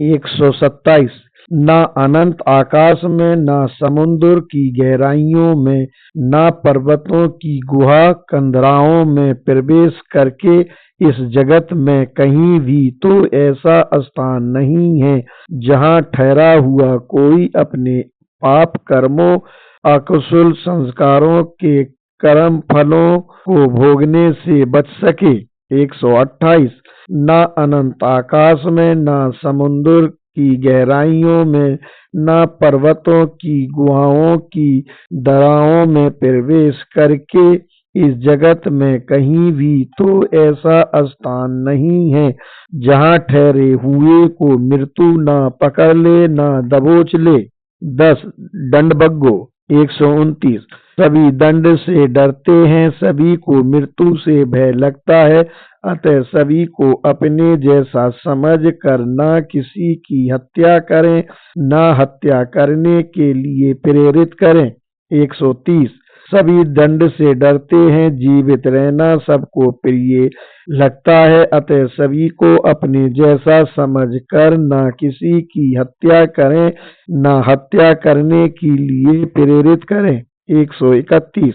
127 ना अनंत आकाश में, ना समुद्र की गहराइयों में, ना पर्वतों की गुहा कंदराओं में प्रवेश करके इस जगत में कहीं भी तो ऐसा स्थान नहीं है जहाँ ठहरा हुआ कोई अपने पाप कर्मों, अकुशल संस्कारों के कर्म फलों को भोगने से बच सके। 128 ना अनंत आकाश में, ना समुद्र की गहराइयों में, ना पर्वतों की गुहाओं की दरारों में प्रवेश करके इस जगत में कहीं भी तो ऐसा स्थान नहीं है जहाँ ठहरे हुए को मृत्यु ना पकड़ ले, ना दबोच ले। 10 दंडभग्गो 129 सभी दंड से डरते हैं, सभी को मृत्यु से भय लगता है, अतः सभी को अपने जैसा समझ कर न किसी की हत्या करें, न हत्या करने के लिए प्रेरित करें। 130 सभी दंड से डरते हैं, जीवित रहना सबको प्रिय लगता है, अतः सभी को अपने जैसा समझ कर न किसी की हत्या करें, न हत्या करने के लिए प्रेरित करें। 131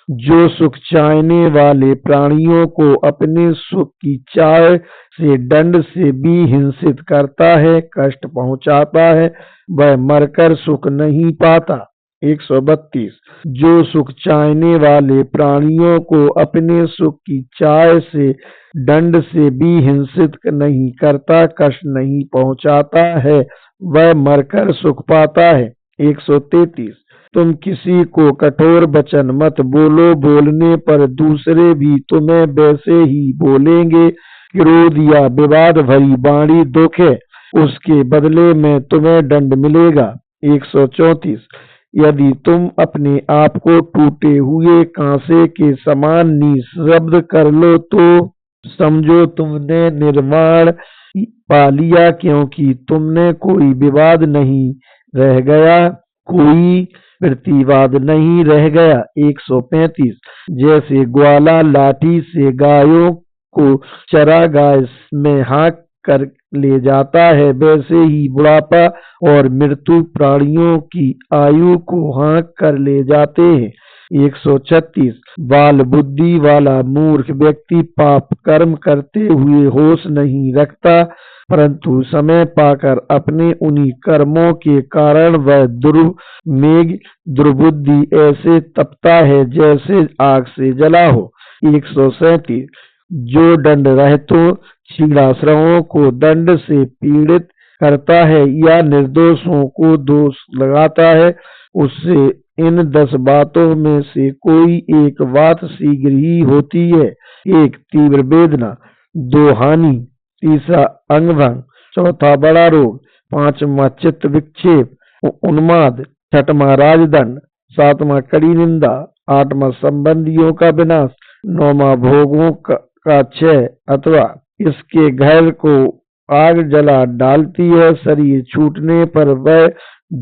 जो सुख चाहने वाले प्राणियों को अपने सुख की चाह से दंड से भी हिंसित करता है, कष्ट पहुंचाता है, वह मरकर सुख नहीं पाता। 132 जो सुख चाहने वाले प्राणियों को अपने सुख की चाह से दंड से भी हिंसित नहीं करता, कष्ट नहीं पहुंचाता है, वह मरकर सुख पाता है। 133 तुम किसी को कठोर वचन मत बोलो, बोलने पर दूसरे भी तुम्हें वैसे ही बोलेंगे। क्रोध या विवाद भरी वाणी दुख है, उसके बदले में तुम्हें दंड मिलेगा। 134 यदि तुम अपने आप को टूटे हुए कांसे के समान निःशब्द कर लो तो समझो तुमने निर्वाण पा लिया, क्योंकि तुमने कोई विवाद नहीं रह गया, कोई प्रतिवाद नहीं रह गया। 135 जैसे ग्वाला लाठी से गायों को चरागाह में हाँक कर ले जाता है, वैसे ही बुढ़ापा और मृत्यु प्राणियों की आयु को हाँक कर ले जाते हैं। 136 बाल बुद्धि वाला मूर्ख व्यक्ति पाप कर्म करते हुए होश नहीं रखता, परंतु समय पाकर अपने उन्हीं कर्मों के कारण वह दुर्मेघ दुर्बुद्धि ऐसे तपता है जैसे आग से जला हो। 137 जो दंड रहतो छीड़ाश्रवों को दंड से पीड़ित करता है या निर्दोषों को दोष लगाता है, उससे इन 10 बातों में से कोई एक बात शीघ्र ही होती है। 1 तीव्र वेदना, 2 हानि, 3 अंगभंग, 4 बड़ा रोग, 5वां चित्त विक्षेप उन्माद, 6वां राजदंड, 7वां कड़ी निंदा, 8वां संबंधियों का विनाश, 9वां भोगों का क्षय अथवा इसके घर को आग जला डालती है, शरीर छूटने पर वह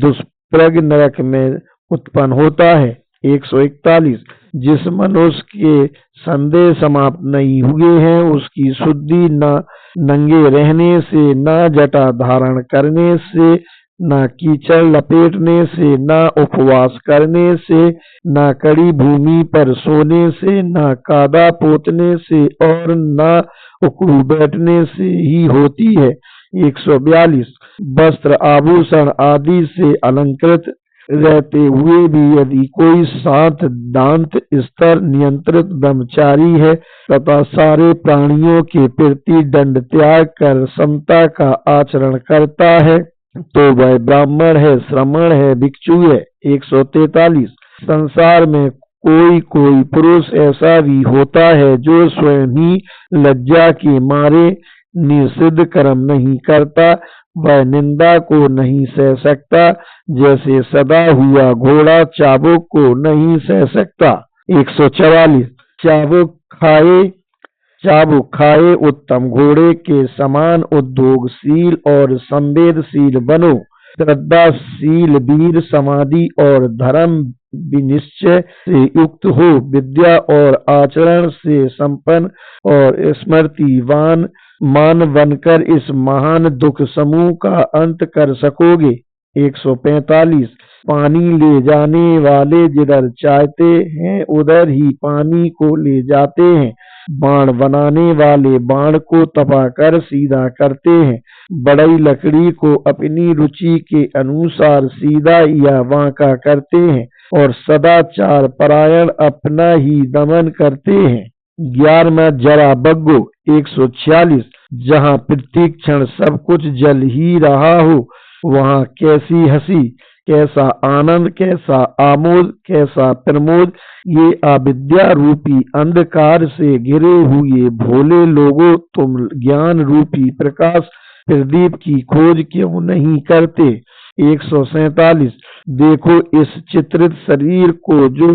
दुष्प्रग नरक में उत्पन्न होता है। 141 जिस मनुष्य के संदेह समाप्त नहीं हुए हैं, उसकी शुद्धि न नंगे रहने से, न जटा धारण करने से, न कीचड़ लपेटने से, न उपवास करने से, न कड़ी भूमि पर सोने से, न कादा पोतने से और न उकड़ू बैठने से ही होती है। 142 वस्त्र आभूषण आदि से अलंकृत रहते हुए भी यदि कोई शांत दांत स्तर नियंत्रित ब्रह्मचारी है तथा सारे प्राणियों के प्रति दंड त्याग कर समता का आचरण करता है, तो वह ब्राह्मण है, श्रमण है, भिक्षु है। 143 संसार में कोई कोई पुरुष ऐसा भी होता है जो स्वयं ही लज्जा के मारे निषिद्ध कर्म नहीं करता, वह निंदा को नहीं सह सकता, जैसे सदा हुआ घोड़ा चाबुक को नहीं सह सकता। 144 चाबुक खाए उत्तम घोड़े के समान उद्योगशील और संवेदशील बनो, श्रद्धाशील वीर समाधि और धर्म विनिश्चय से युक्त हो, विद्या और आचरण से संपन्न और स्मृतिवान मान बनकर इस महान दुख समूह का अंत कर सकोगे। 145 पानी ले जाने वाले जिधर चाहते हैं उधर ही पानी को ले जाते हैं। बाण बनाने वाले बाण को तपाकर सीधा करते हैं। बड़ई लकड़ी को अपनी रुचि के अनुसार सीधा या बांका करते हैं और सदाचार परायण अपना ही दमन करते हैं। 11वां जरा बग्गो। 146 जहाँ प्रतीक्षण सब कुछ जल ही रहा हो वहाँ कैसी हंसी, कैसा आनंद, कैसा आमोद, कैसा प्रमोद। ये अविद्या रूपी अंधकार से घिरे हुए भोले लोगों, तुम ज्ञान रूपी प्रकाश प्रदीप की खोज क्यों नहीं करते। 147 देखो इस चित्रित शरीर को जो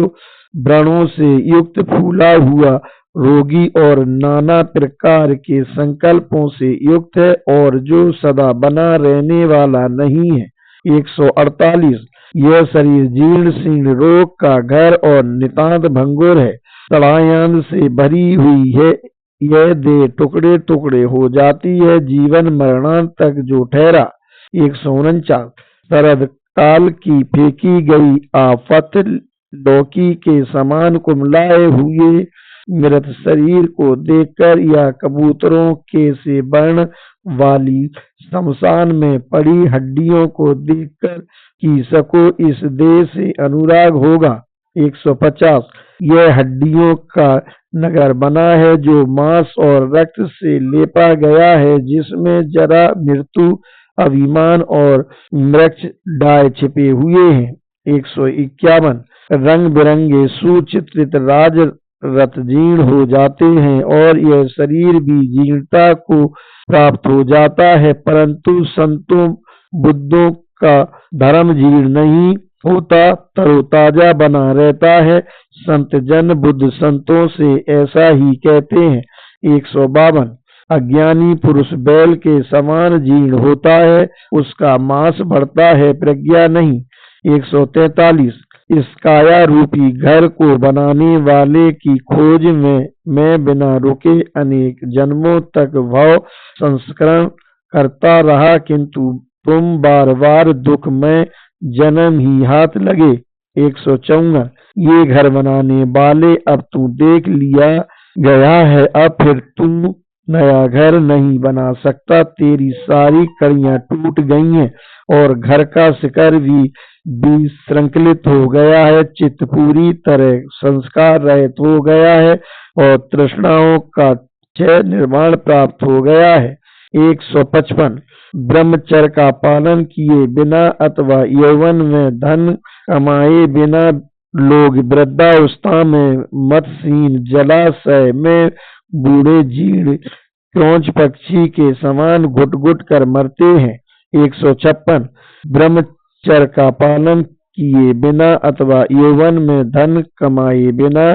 व्रणों से युक्त फूला हुआ, रोगी और नाना प्रकार के संकल्पों से युक्त है और जो सदा बना रहने वाला नहीं है। 148 यह शरीर जीर्ण शीर्ण रोग का घर और नितांत भंगुर है, तड़ायान से भरी हुई है। यह देह टुकड़े टुकड़े हो जाती है, जीवन मरणांत तक जो ठहरा। 149 शरद काल की फेंकी गई आफत लौकी के समान कुमलाए हुए मृत शरीर को देखकर या कबूतरों के से वर्ण वाली शमशान में पड़ी हड्डियों को देखकर कि सको इस देह से अनुराग होगा। 150 यह हड्डियों का नगर बना है जो मांस और रक्त से लेपा गया है, जिसमें जरा मृत्यु अभिमान और मृक्ष डाय छिपे हुए हैं। 151 रंग बिरंगे सुचित्रित राज रथ जीर्ण हो जाते हैं और यह शरीर भी जीर्णता को प्राप्त हो जाता है, परंतु संतों बुद्धों का धर्म जीर्ण नहीं होता, तरोताजा बना रहता है। संत जन बुद्ध संतों से ऐसा ही कहते हैं। 152 अज्ञानी पुरुष बैल के समान जीर्ण होता है, उसका मांस बढ़ता है, प्रज्ञा नहीं। 143 इस काया रूपी घर को बनाने वाले की खोज में मैं बिना रुके अनेक जन्मों तक भव संस्करण करता रहा, किंतु तुम बार बार दुख में जन्म ही हाथ लगे। 154 ये घर बनाने वाले अब तू देख लिया गया है, अब फिर तू नया घर नहीं बना सकता, तेरी सारी कड़ियां टूट गई हैं और घर का शिखर भी विसंकलित हो गया है, चित्त पूरी तरह संस्कार रहित हो गया है और तृष्णाओं का क्षय निर्माण प्राप्त हो गया है। 155 ब्रह्मचर्य का पालन किए बिना अथवा यौवन में धन कमाए बिना लोग वृद्धावस्था में मत्स्यहीन जलाशय में बूढ़े जीर्ण क्रोंच पक्षी के समान घुट घुट कर मरते हैं। 156 ब्रह्मचर्य का पालन किए बिना अथवा यौवन में धन कमाए बिना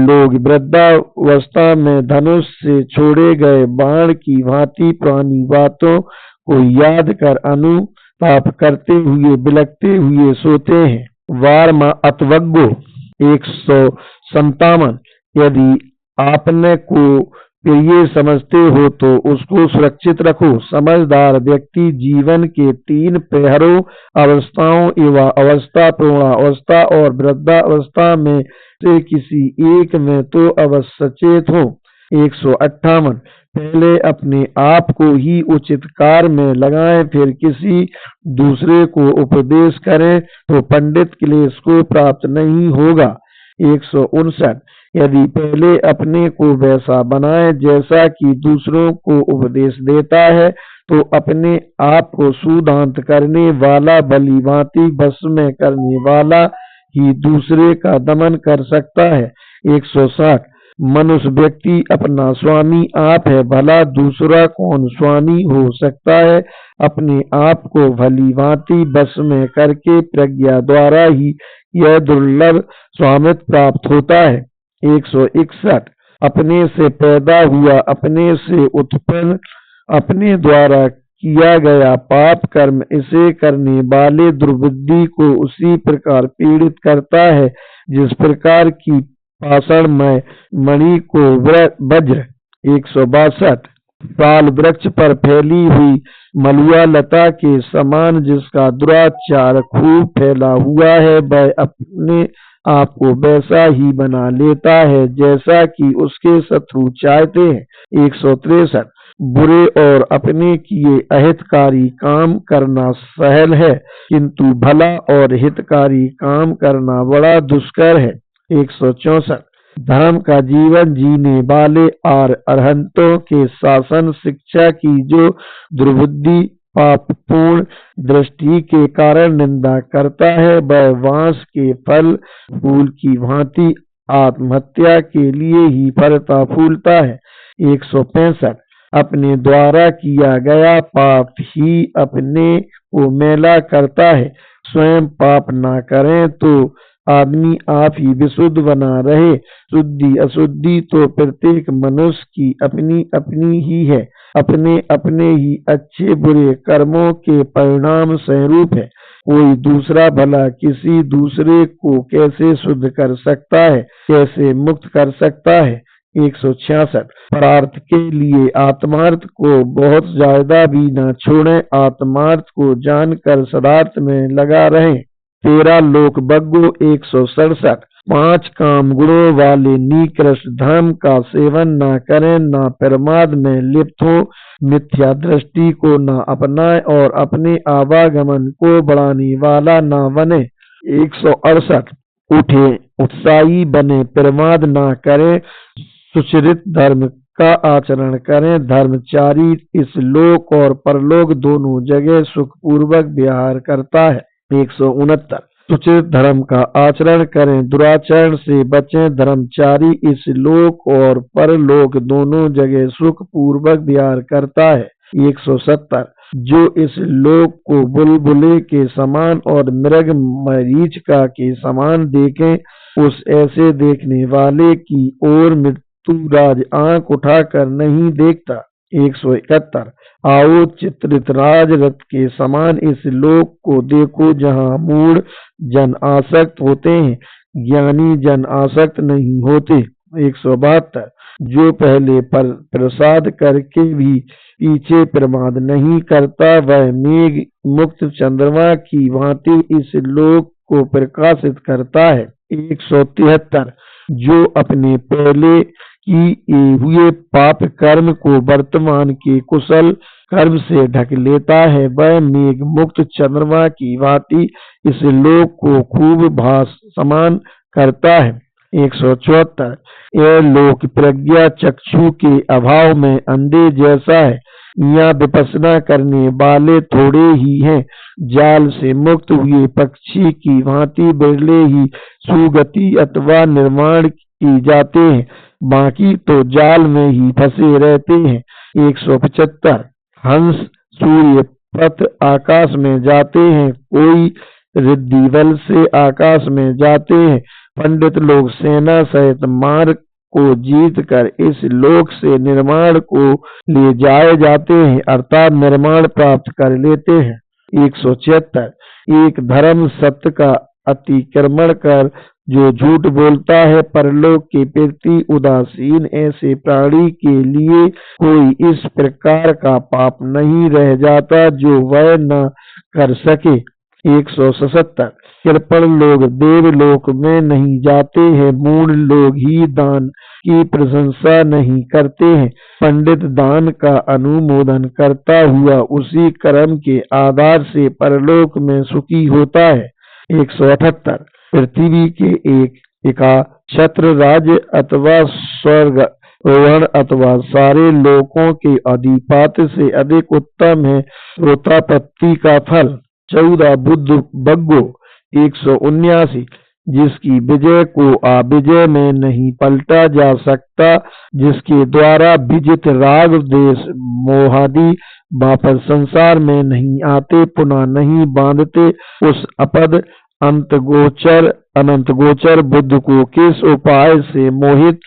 लोग वृद्धावस्था में धनुष से छोड़े गए बाण की भांति पुरानी बातों को याद कर अनुताप करते हुए बिलखते हुए सोते हैं। वारमा अतवग्गो। 157 यदि आपने को प्रिय समझते हो तो उसको सुरक्षित रखो। समझदार व्यक्ति जीवन के 3 प्रहरों अवस्थाओं एवं अवस्था, प्रौढ़ावस्था और वृद्धावस्था में से किसी एक में तो अवश्य सचेत हो। 158 पहले अपने आप को ही उचित कार्य में लगाएं, फिर किसी दूसरे को उपदेश करें तो पंडित क्लेश को प्राप्त नहीं होगा। 159 यदि पहले अपने को वैसा बनाए जैसा कि दूसरों को उपदेश देता है तो अपने आप को सुदांत करने वाला, भली भांति बस में करने वाला ही दूसरे का दमन कर सकता है। 160 मनुष्य व्यक्ति अपना स्वामी आप है, भला दूसरा कौन स्वामी हो सकता है। अपने आप को भली भांति बस में करके प्रज्ञा द्वारा ही यह दुर्लभ स्वामित्व प्राप्त होता है। 161 अपने से पैदा हुआ, अपने से उत्पन्न, अपने द्वारा किया गया पाप कर्म इसे करने वाले दुर्बुद्धि को उसी प्रकार पीड़ित करता है जिस प्रकार की पाषाण में मणि को वज्र। 162 साल वृक्ष पर फैली हुई मलुआ लता के समान जिसका दुराचार खूब फैला हुआ है, वह अपने आप को वैसा ही बना लेता है जैसा कि उसके शत्रु चाहते हैं। 163 बुरे और अपने किए अहितकारी काम करना सहल है, किंतु भला और हितकारी काम करना बड़ा दुष्कर है। 164 धर्म का जीवन जीने वाले और अरहंतों के शासन शिक्षा की जो दुर्बुद्धि पापपूर्ण दृष्टि के कारण निंदा करता है, वह बांस के फल फूल की भांति आत्महत्या के लिए ही फलता फूलता है। 165 अपने द्वारा किया गया पाप ही अपने को मैला करता है। स्वयं पाप ना करें तो आदमी आप ही विशुद्ध बना रहे। शुद्धि अशुद्धि तो प्रत्येक मनुष्य की अपनी अपनी ही है, अपने अपने ही अच्छे बुरे कर्मों के परिणाम स्वरूप है। कोई दूसरा भला किसी दूसरे को कैसे शुद्ध कर सकता है, कैसे मुक्त कर सकता है। 166 परार्थ के लिए आत्मार्थ को बहुत ज्यादा भी न छोड़ें, आत्मार्थ को जानकर सदार्थ में लगा रहें। 13 लोक बग्गो। 167 5 काम गुणों वाले निकृष्ट धर्म का सेवन न करें, न प्रमाद में लिप्त हो, मिथ्या दृष्टि को न अपनाएं और अपने आवागमन को बढ़ाने वाला न बने। 168 उठे उत्साही बने, प्रमाद न करें, सुचरित धर्म का आचरण करें। धर्मचारी इस लोक और परलोक दोनों जगह सुखपूर्वक विहार करता है। 169 सुचित धर्म का आचरण करें, दुराचरण से बचें। धर्मचारी इस लोक और परलोक दोनों जगह सुख पूर्वक विहार करता है। 170 जो इस लोक को बुलबुले के समान और मृग मरीचिका के समान देखें, उस ऐसे देखने वाले की ओर मृत्युराज आंख उठाकर नहीं देखता। 171 आओ चित्रित राज रथ के समान इस लोक को देखो, जहाँ मूढ़ जन आसक्त होते हैं, ज्ञानी जन आसक्त नहीं होते। 172 जो पहले पर प्रसाद करके भी पीछे प्रमाद नहीं करता, वह मेघ मुक्त चंद्रमा की भांति इस लोक को प्रकाशित करता है। 173 जो अपने पहले किए हुए पाप कर्म को वर्तमान के कुशल कर्म से ढक लेता है, वह मेघ मुक्त चंद्रमा की भांति इस लोक को खूब भासमान करता है। 174 यह लोक प्रज्ञा चक्षु के अभाव में अंधे जैसा है, यहाँ विपස්සना करने वाले थोड़े ही हैं। जाल से मुक्त हुए पक्षी की भांति बिरले ही सुगति अथवा निर्माण की जाते हैं, बाकी तो जाल में ही फंसे रहते हैं। 175 हंस सूर्य पथ आकाश में जाते हैं, कोई रिद्धि बल से आकाश में जाते हैं। पंडित लोग सेना सहित मार्ग को जीत कर इस लोक से निर्माण को ले जाए जाते हैं, अर्थात निर्माण प्राप्त कर लेते हैं। 176 एक धर्म सत्य का अतिक्रमण कर जो झूठ बोलता है, परलोक के प्रति उदासीन, ऐसे प्राणी के लिए कोई इस प्रकार का पाप नहीं रह जाता जो वह न कर सके। 177 कृपण लोग देवलोक में नहीं जाते हैं, मूढ़ लोग ही दान की प्रशंसा नहीं करते हैं। पंडित दान का अनुमोदन करता हुआ उसी कर्म के आधार से परलोक में सुखी होता है। 178 पृथ्वी के एका छत्र राज्य अथवा स्वर्ग रोहण अथवा सारे लोकों के अधिपात से अधिक उत्तम है श्रोतापत्ति का फल। 14 बुद्ध बग्गो। 179 जिसकी विजय को अविजय में नहीं पलटा जा सकता, जिसके द्वारा विजित राग देश मोहादि वापस संसार में नहीं आते, पुनः नहीं बांधते, उस अपद अनंत गोचर बुद्ध को किस उपाय से मोहित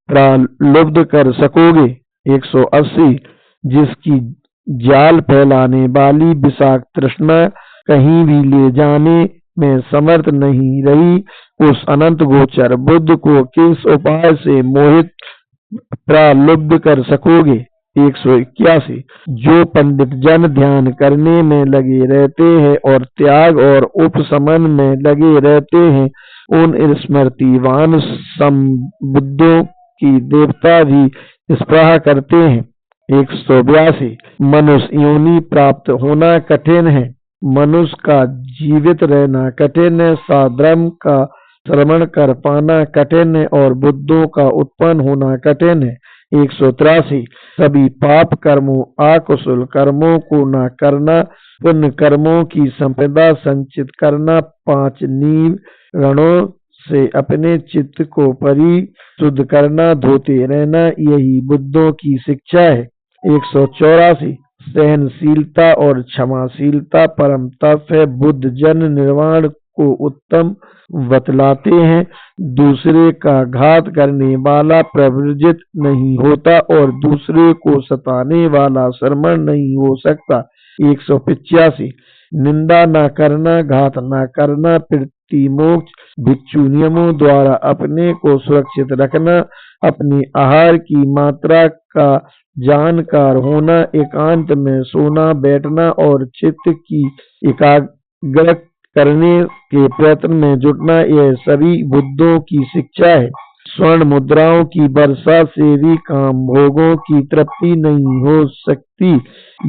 प्रलुब्ध कर सकोगे। 180 जिसकी जाल फैलाने वाली विषाक्त तृष्णा कहीं भी ले जाने में समर्थ नहीं रही, उस अनंत गोचर बुद्ध को किस उपाय से मोहित प्रलुब्ध कर सकोगे। 181 जो पंडित जन ध्यान करने में लगे रहते हैं और त्याग और उपशमन में लगे रहते हैं, उन स्मृतिवान संबुद्धों की देवता भी स्पृहा करते हैं। 182 मनुष्य योनि प्राप्त होना कठिन है, मनुष्य का जीवित रहना कठिन है, साधर्म का श्रवण कर पाना कठिन है और बुद्धों का उत्पन्न होना कठिन है। 183 सभी पाप कर्मों अकुशल कर्मों को न करना, पुण्य कर्मों की संपदा संचित करना, 5 नीव रणों से अपने चित्त को परिशुद्ध करना, धोते रहना, यही बुद्धों की शिक्षा है। 184 सहनशीलता और क्षमाशीलता परम तप है, बुद्ध जन निर्वाण को उत्तम बतलाते हैं। दूसरे का घात करने वाला प्रवृत्त नहीं होता और दूसरे को सताने वाला श्रमण नहीं हो सकता। 185 निंदा न करना, घात न करना, प्रतिमोक्ष भिक्षु नियमों द्वारा अपने को सुरक्षित रखना, अपने आहार की मात्रा का जानकार होना, एकांत में सोना बैठना और चित्त की एकाग्र करने के प्रयत्न में जुटना, यह सभी बुद्धों की शिक्षा है। स्वर्ण मुद्राओं की वर्षा से भी काम भोगों की तृप्ति नहीं हो सकती,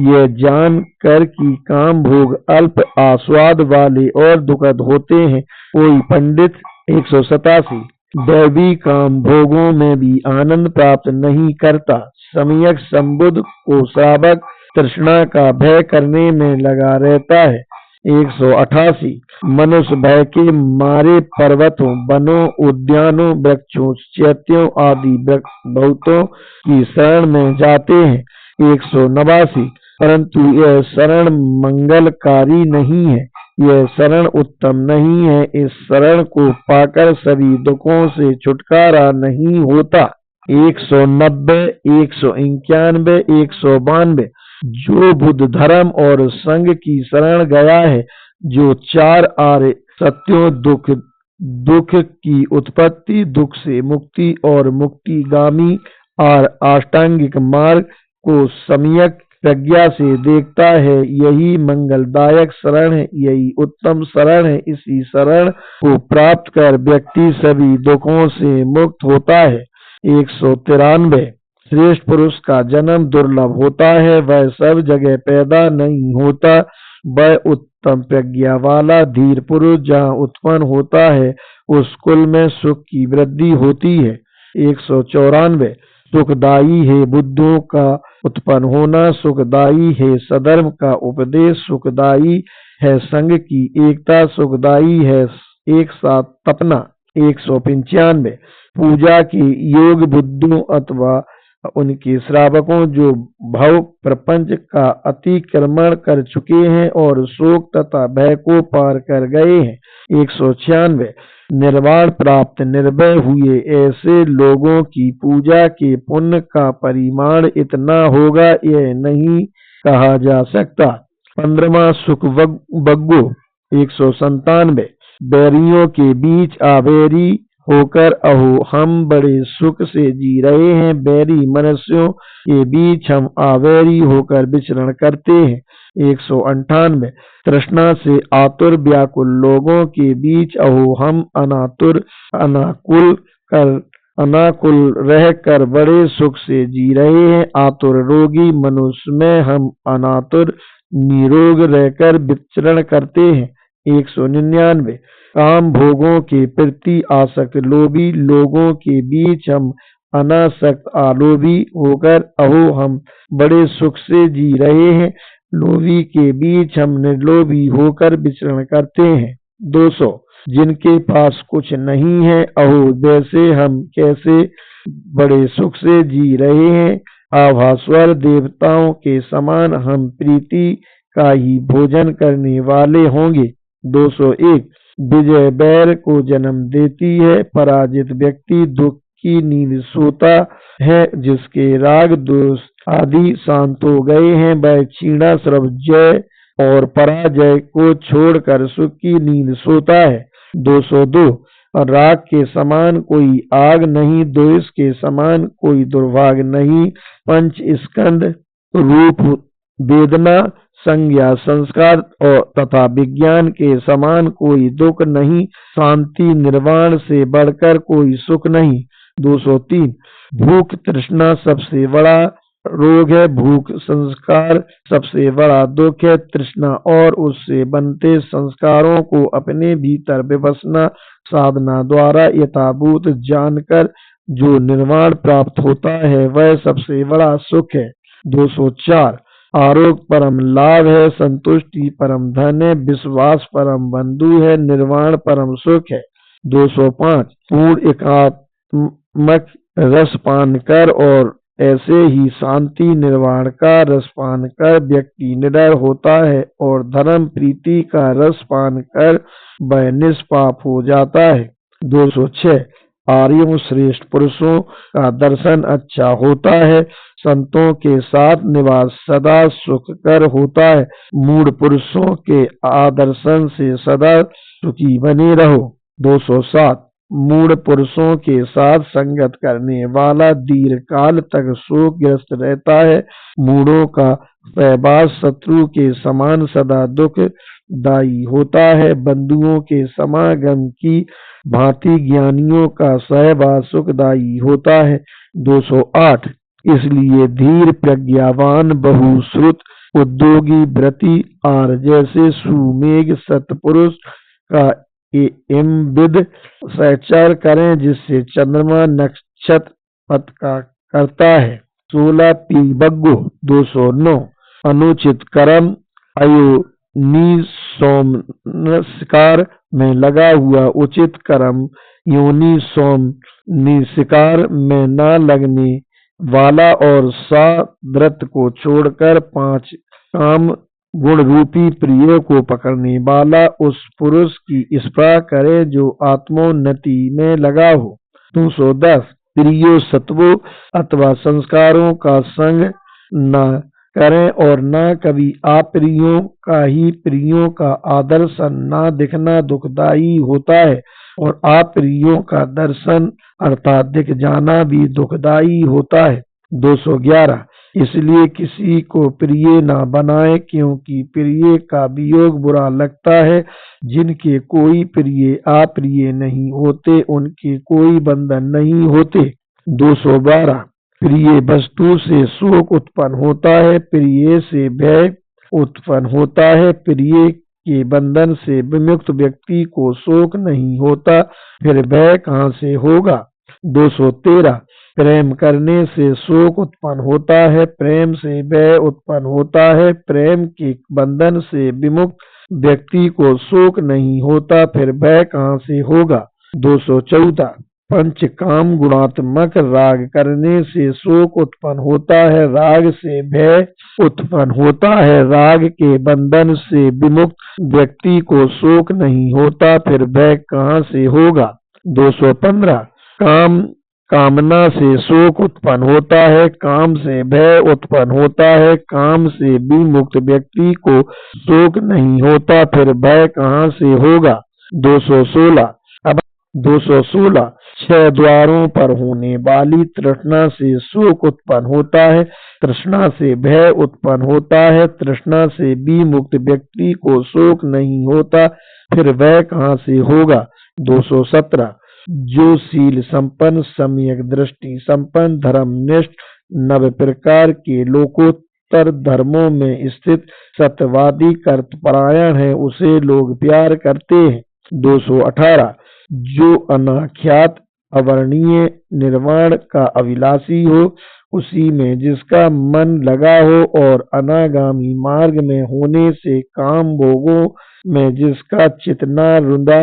यह जान कर कि काम भोग अल्प आस्वाद वाले और दुखद होते हैं, कोई पंडित। 187 दैवी काम भोगों में भी आनंद प्राप्त नहीं करता, सम्यक संबुद्ध को श्रावक तृष्णा का भय करने में लगा रहता है। 188 मनुष्य भय के मारे पर्वतों, वनों, उद्यानों, वृक्षों, चैत्यों आदि बहुतों की शरण में जाते हैं। 189 परंतु यह शरण मंगलकारी नहीं है, यह शरण उत्तम नहीं है, इस शरण को पाकर सभी दुखों से छुटकारा नहीं होता। 190 191 192 जो बुद्ध धर्म और संघ की शरण गया है, जो 4 आर्य सत्यों दुख की उत्पत्ति, दुख से मुक्ति और मुक्तिगामी और अष्टांगिक मार्ग को सम्यक प्रज्ञा से देखता है, यही मंगलदायक शरण है, यही उत्तम शरण है। इसी शरण को प्राप्त कर व्यक्ति सभी दुखों से मुक्त होता है। 193 श्रेष्ठ पुरुष का जन्म दुर्लभ होता है, वह सब जगह पैदा नहीं होता, वह उत्तम प्रज्ञा वाला धीर पुरुष जहाँ उत्पन्न होता है, उस कुल में सुख की वृद्धि होती है। 194 सुखदायी है बुद्धों का उत्पन्न होना, सुखदायी है सधर्म का उपदेश, सुखदायी है संघ की एकता, सुखदायी है एक साथ तपना। 195 पूजा के योग बुद्धों अथवा उनके श्रावकों जो भव प्रपंच का अतिक्रमण कर चुके हैं और शोक तथा भय को पार कर गए हैं। 196 निर्वाण प्राप्त निर्भय हुए ऐसे लोगों की पूजा के पुण्य का परिमाण इतना होगा, यह नहीं कहा जा सकता। 15वां सुख बग्गो। 197 बैरियों के बीच आबेरी होकर अहो हम बड़े सुख से जी रहे हैं, बैरी मनुष्यों के बीच हम आवेरी होकर विचरण करते हैं। 198 तृष्णा से आतुर व्याकुल लोगों के बीच अहो हम अनाकुल रहकर बड़े सुख से जी रहे हैं, आतुर रोगी मनुष्य में हम अनातुर निरोग रहकर विचरण करते हैं। 199 काम भोगों के प्रति आसक्त लोभी लोगों के बीच हम अनासक्त आलोभी होकर अहो हम बड़े सुख से जी रहे हैं, लोभी के बीच हम निर्लोभी होकर विचरण करते हैं। 200 जिनके पास कुछ नहीं है अहो वैसे हम कैसे बड़े सुख से जी रहे हैं, आभास्वर देवताओं के समान हम प्रीति का ही भोजन करने वाले होंगे। 201 विजय बैर को जन्म देती है, पराजित व्यक्ति दुख की नींद सोता है, जिसके राग दोष आदि शांत हो गए हैं, वह क्षीणा सर्व जय और पराजय को छोड़कर सुख की नींद सोता है। 202 और राग के समान कोई आग नहीं, द्वेष के समान कोई दुर्भाग नहीं। पंच स्कंद रूप वेदना संज्ञा संस्कार और तथा विज्ञान के समान कोई दुख नहीं। शांति निर्वाण से बढ़कर कोई सुख नहीं। 203 भूख तृष्णा सबसे बड़ा रोग है, भूख संस्कार सबसे बड़ा दुख है। तृष्णा और उससे बनते संस्कारों को अपने भीतर विपश्यना साधना द्वारा यथाभूत जानकर जो निर्वाण प्राप्त होता है वह सबसे बड़ा सुख है। 204 आरोग्य परम लाभ है, संतुष्टि परम धन है, विश्वास परम बंधु है, निर्वाण परम सुख है। 205 पूर्ण एकात्मक रस पान कर और ऐसे ही शांति निर्वाण का रस पान कर व्यक्ति निडर होता है और धर्म प्रीति का रस पान कर वह निष्पाप हो जाता है। 206 आर्यों श्रेष्ठ पुरुषों का दर्शन अच्छा होता है, संतों के साथ निवास सदा सुखकर होता है। मूढ़ पुरुषों के आदर्शन से सदा सुखी बने रहो। 207 मूढ़ पुरुषों के साथ संगत करने वाला दीर्घ काल तक शोकग्रस्त रहता है। मूढ़ों का सहवास शत्रु के समान सदा दुखदायी होता है। बंधुओं के समागम की भांति ज्ञानियों का सहवास सुखदायी होता है। 208 इसलिए धीर प्रज्ञावान बहुश्रुत उद्योगी व्रति आर जैसे सुमेघ सत्पुरुष का विद सहचर करें, जिससे चंद्रमा नक्षत्र पथ का करता है। 16 पीबग्गो 209 अनुचित कर्म अयोनि सोमनस्कार में लगा हुआ, उचित कर्म योनि सोमनिस्कार में न लगने वाला और साद्रत को छोड़कर 5 काम गुण रूपी प्रिय को पकड़ने वाला उस पुरुष की स्पृहा करे जो आत्मोन्नति में लगा हो। 210 प्रियो सत्वो अथवा संस्कारों का संग न करें और न कभी अप्रियों का ही प्रियों का आदर्शन न दिखना दुखदायी होता है और अप्रियों का दर्शन अर्थात दिख जाना भी दुखदायी होता है। 211 इसलिए किसी को प्रिय न बनाए, क्योंकि प्रिय का वियोग बुरा लगता है। जिनके कोई प्रिय अप्रिय नहीं होते उनके कोई बंधन नहीं होते। 212 प्रिय वस्तु से शोक उत्पन्न होता है, प्रिय से भय उत्पन्न होता है। प्रिय के बंधन से विमुक्त व्यक्ति को शोक नहीं होता, फिर भय कहाँ से होगा। 213 प्रेम करने से शोक उत्पन्न होता है, प्रेम से भय उत्पन्न होता है। प्रेम के बंधन से विमुक्त व्यक्ति को शोक नहीं होता, फिर भय कहाँ से होगा। 214 पंच काम गुणात्मक राग करने से शोक उत्पन्न होता है, राग से भय उत्पन्न होता है। राग के बंधन से विमुक्त व्यक्ति को शोक नहीं होता, फिर भय कहाँ से होगा। 215 कामना से शोक उत्पन्न होता है, काम से भय उत्पन्न होता है। काम से विमुक्त व्यक्ति को शोक नहीं होता, फिर भय कहाँ से होगा। 216 छह द्वारों पर होने वाली तृष्णा से शोक उत्पन्न होता है, तृष्णा से भय उत्पन्न होता है। तृष्णा से विमुक्त व्यक्ति को शोक नहीं होता, फिर भय कहाँ से होगा। 217 जो शील संपन्न सम्यक दृष्टि संपन्न धर्मनिष्ठ नव प्रकार के लोकोत्तर धर्मों में स्थित सत्यवादी कर्तपरायण है, उसे लोग प्यार करते हैं। 218 जो अनाख्यात अवर्णीय निर्वाण का अभिलाषी हो, उसी में जिसका मन लगा हो और अनागामी मार्ग में होने से काम भोगों में जिसका चित्त न रुंधा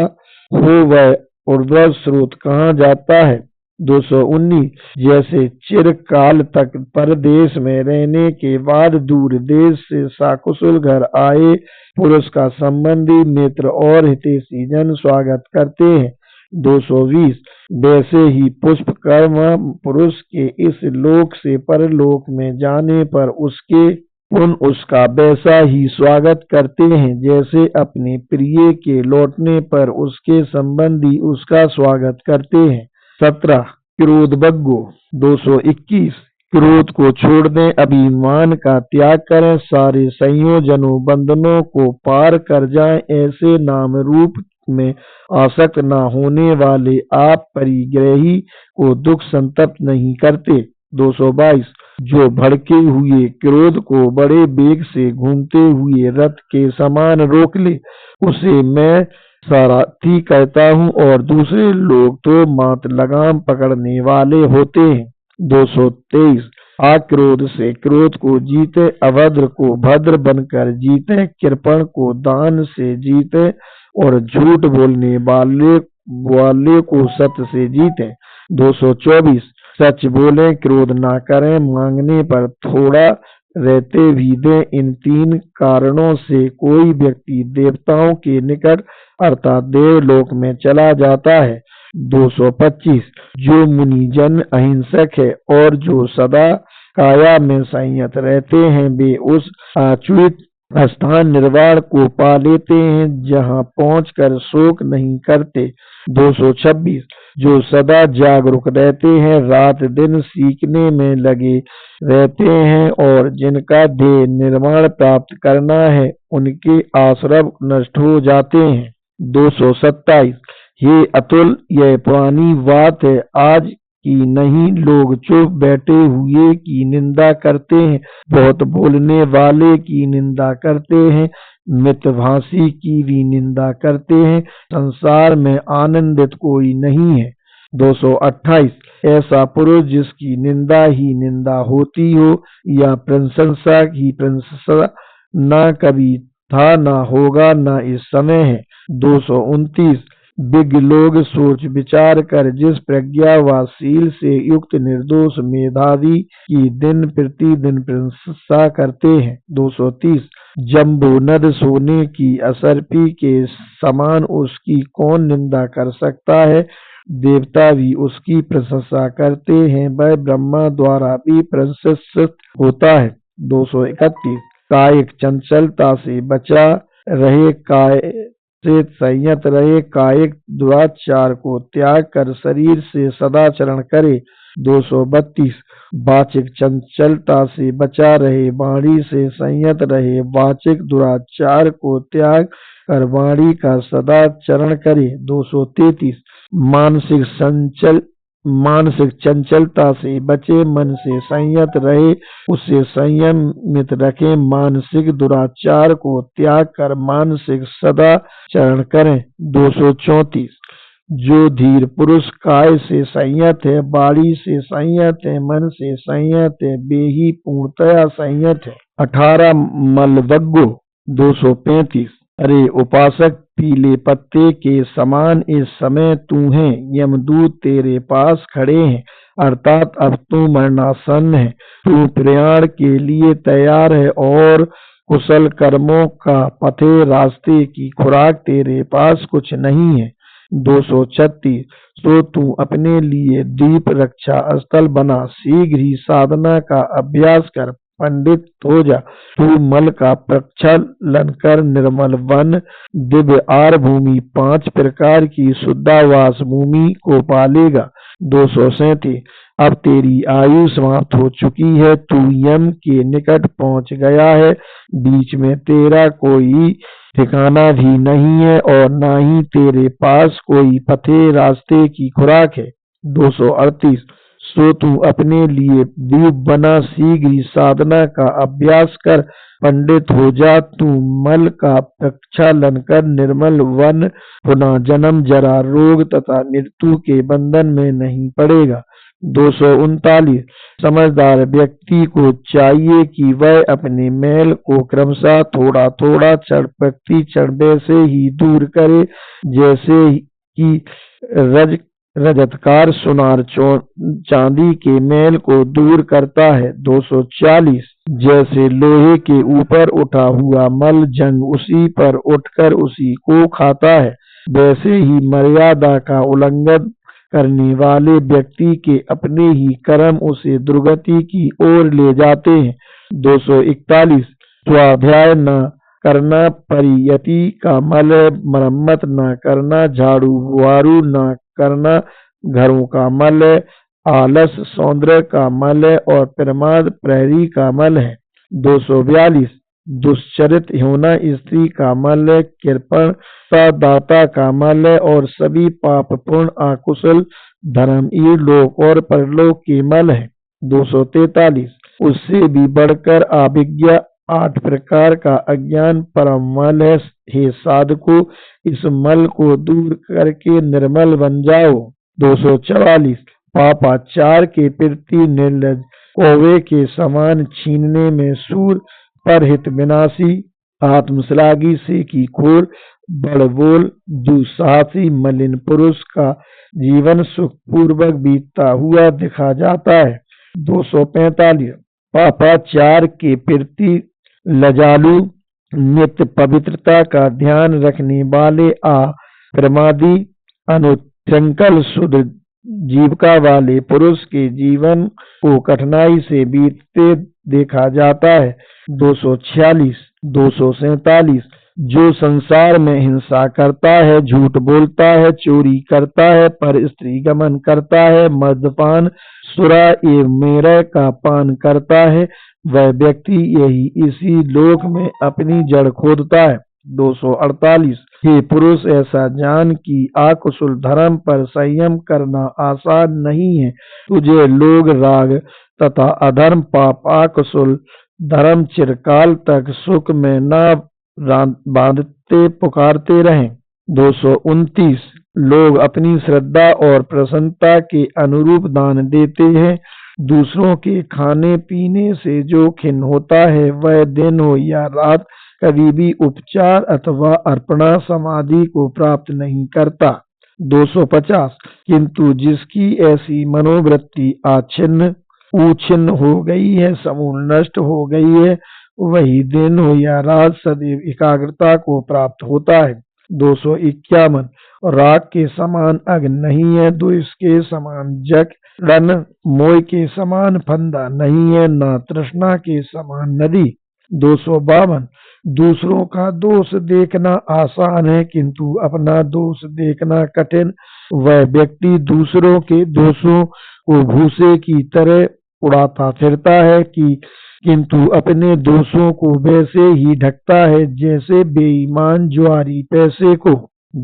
हो, वह ऊर्ध्व स्रोत कहाँ जाता है। 219 जैसे चिरकाल तक परदेश में रहने के बाद दूर देश से सकुशल घर आए पुरुष का संबंधी मित्र और हितैषी जन स्वागत करते हैं। 220 वैसे ही पुष्प कर्म पुरुष के इस लोक से परलोक में जाने पर उसके पुनः उसका वैसा ही स्वागत करते हैं जैसे अपने प्रिय के लौटने पर उसके संबंधी उसका स्वागत करते हैं। 17 क्रोधभग्गो 221 क्रोध को छोड़ दें, अभिमान का त्याग करें, सारे संयोजनों बंधनों को पार कर जाएं, ऐसे नाम रूप में आसक्त न होने वाले आप परिग्रही को दुख संतप्त नहीं करते। 222 जो भड़के हुए क्रोध को बड़े वेग से घूमते हुए रथ के समान रोक ले, उसे मैं सारथी कहता हूँ, और दूसरे लोग तो मात्र लगाम पकड़ने वाले होते हैं। 223 आक्रोध से क्रोध को जीते, अभद्र को भद्र बनकर जीते, कृपण को दान से जीते, और झूठ बोलने वाले को सत्य से जीते। 224 सच बोलें, क्रोध ना करें, मांगने पर थोड़ा रहते भी दें। इन 3 कारणों से कोई व्यक्ति देवताओं के निकट अर्थात देवलोक में चला जाता है। 225 जो मुनिजन अहिंसक है और जो सदा काया में संयत रहते हैं, वे उस अच्युत स्थान निर्वाण को पा लेते हैं जहाँ पहुंचकर शोक नहीं करते। 226 जो सदा जागरूक रहते हैं, रात दिन सीखने में लगे रहते हैं, और जिनका ध्येय निर्वाण प्राप्त करना है, उनके आश्रम नष्ट हो जाते हैं। 227 ये अतुल, यह पुरानी बात है, आज की नहीं। लोग चुप बैठे हुए की निंदा करते हैं, बहुत बोलने वाले की निंदा करते हैं, मितभाषी की भी निंदा करते हैं, संसार में आनंदित कोई नहीं है। 228 ऐसा पुरुष जिसकी निंदा ही निंदा होती हो या प्रशंसा ही प्रशंसा ना कभी था, ना होगा, ना इस समय है। 229 विज्ञ लोग सोच विचार कर जिस प्रज्ञा व शील से युक्त निर्दोष मेधावी की दिन प्रतिदिन प्रशंसा करते हैं। 230 जम्बो नद सोने की असरपी के समान उसकी कौन निंदा कर सकता है, देवता भी उसकी प्रशंसा करते हैं, वह ब्रह्मा द्वारा भी प्रशंसित होता है। 231 कायिक चंचलता से बचा रहे, काय से संयत रहे, कायिक दुराचार को त्याग कर शरीर से सदाचरण करे। 232 वाचिक चंचलता से बचा रहे, वाणी से संयत रहे, वाचिक दुराचार को त्याग कर वाणी का सदाचरण करे। 233 मानसिक चंचलता से बचे, मन से संयत रहे, उसे संयमित रखें, मानसिक दुराचार को त्याग कर मानसिक सदाचरण करें। 234 जो धीर पुरुष काय से संयत है, वाणी से संयत है, मन से संयत है, वे ही पूर्णतया संयत है। 18 मलवग्गो 235 अरे उपासक, पीले पत्ते के समान इस समय तू है, यमदूत तेरे पास खड़े हैं, अर्थात अब तू मरणासन है, तू प्रयाण के लिए तैयार है, और कुशल कर्मों का पथे रास्ते की खुराक तेरे पास कुछ नहीं है। 236 तो तू अपने लिए दीप रक्षा स्थल बना, शीघ्र ही साधना का अभ्यास कर, पंडित हो जा, तू मल का प्रक्षालन कर, निर्मल वन, दिव्य आर भूमि, 5 प्रकार की शुद्धावास भूमि को पालेगा। 237 अब तेरी आयु समाप्त हो चुकी है, तू यम के निकट पहुंच गया है, बीच में तेरा कोई ठिकाना भी नहीं है, और ना ही तेरे पास कोई पथे रास्ते की खुराक है। 238 सो तू अपने लिए दीप बना, शीघ्र ही साधना का अभ्यास कर, पंडित हो जा, तू मल का प्रक्षालन कर, निर्मल वन, पुनः जन्म जरा रोग तथा मृत्यु के बंधन में नहीं पड़ेगा। 239 समझदार व्यक्ति को चाहिए कि वह अपने मैल को क्रमशः थोड़ा थोड़ा प्रति क्षण वैसे ही दूर करे जैसे कि रजतकार सुनार चांदी के मैल को दूर करता है। 240 जैसे लोहे के ऊपर उठा हुआ मल जंग उसी पर उठकर उसी को खाता है, वैसे ही मर्यादा का उल्लंघन करने वाले व्यक्ति के अपने ही कर्म उसे दुर्गति की ओर ले जाते हैं। 241 स्वाध्याय न करना परियति का मल है, मरम्मत न करना झाड़ू बुहारू न करना घरों का मल है, आलस सौंदर्य का मल है और प्रमाद प्रहरी का मल है। 242 दुश्चरित होना स्त्री का मल है, कृपण दाता का मल है और सभी पाप पूर्ण अकुशल धर्म लोक और परलोक के मल है। 243 उससे भी बढ़कर अविज्ञा 8 प्रकार का अज्ञान परम मल है। हे साधको इस मल को दूर करके निर्मल बन जाओ। 244 पापाचार के प्रति निर्लज कौवे के समान छीनने में सूर पर हित विनाशी आत्मश्लाघी से की खोर बड़बोल दुस्साहसी मलिन पुरुष का जीवन सुख पूर्वक बीतता हुआ दिखा जाता है। 245 पापाचार के प्रति लजालू नित्य पवित्रता का ध्यान रखने वाले प्रमादी अनुच्छृंखल शुद्ध जीविका वाले पुरुष के जीवन को कठिनाई से बीतते देखा जाता है। 246 247 जो संसार में हिंसा करता है, झूठ बोलता है, चोरी करता है, पर स्त्री गमन करता है, मद्यपान सुरा एवं मेरय का पान करता है, वह व्यक्ति यही इसी लोक में अपनी जड़ खोदता है। 248 हे पुरुष ऐसा जान कि अकुशल धर्म पर संयम करना आसान नहीं है। तुझे लोग राग तथा अधर्म पाप अकुशल धर्म चिरकाल तक सुख में न बांधते पुकारते रहें। 229 लोग अपनी श्रद्धा और प्रसन्नता के अनुरूप दान देते हैं। दूसरों के खाने पीने से जो खिन्न होता है वह दिन हो या रात कभी भी उपचार अथवा अर्पणा समाधि को प्राप्त नहीं करता। 250 किंतु जिसकी ऐसी मनोवृत्ति आच्छिन्न उच्छिन्न हो गई है, समूल नष्ट हो गई है, वही दिन हो या रात सदैव एकाग्रता को प्राप्त होता है। 251 राग के समान अग्नि नहीं है, द्वेष के समान जलन, मोह के समान फंदा नहीं है, न तृष्णा के समान नदी। 252 दूसरों का दोष देखना आसान है किंतु अपना दोष देखना कठिन। वह व्यक्ति दूसरों के दोषों को भूसे की तरह उड़ाता फिरता है किंतु अपने दोषों को वैसे ही ढकता है जैसे बेईमान ज्वारी पैसे को।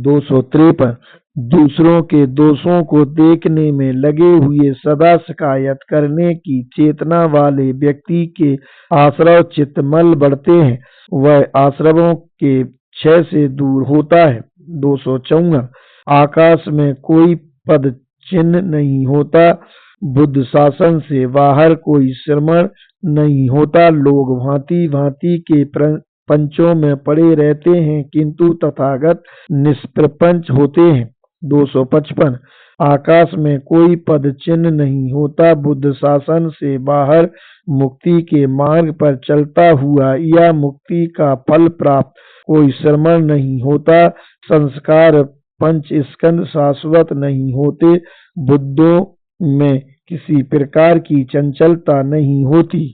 253 दूसरों के दोषों को देखने में लगे हुए सदा शिकायत करने की चेतना वाले व्यक्ति के आश्रव चित्तमल बढ़ते हैं, वह आश्रवों के क्षय से दूर होता है। 254 आकाश में कोई पद चिन्ह नहीं होता, बुद्ध शासन से बाहर कोई श्रमण नहीं होता। लोग भांति भांति के पंचों में पड़े रहते हैं किंतु तथागत निष्प्रपंच होते हैं। 255 आकाश में कोई पद चिन्ह नहीं होता, बुद्ध शासन से बाहर मुक्ति के मार्ग पर चलता हुआ या मुक्ति का फल प्राप्त कोई श्रमण नहीं होता। संस्कार पंच स्कंद शाश्वत नहीं होते, बुद्धों में किसी प्रकार की चंचलता नहीं होती।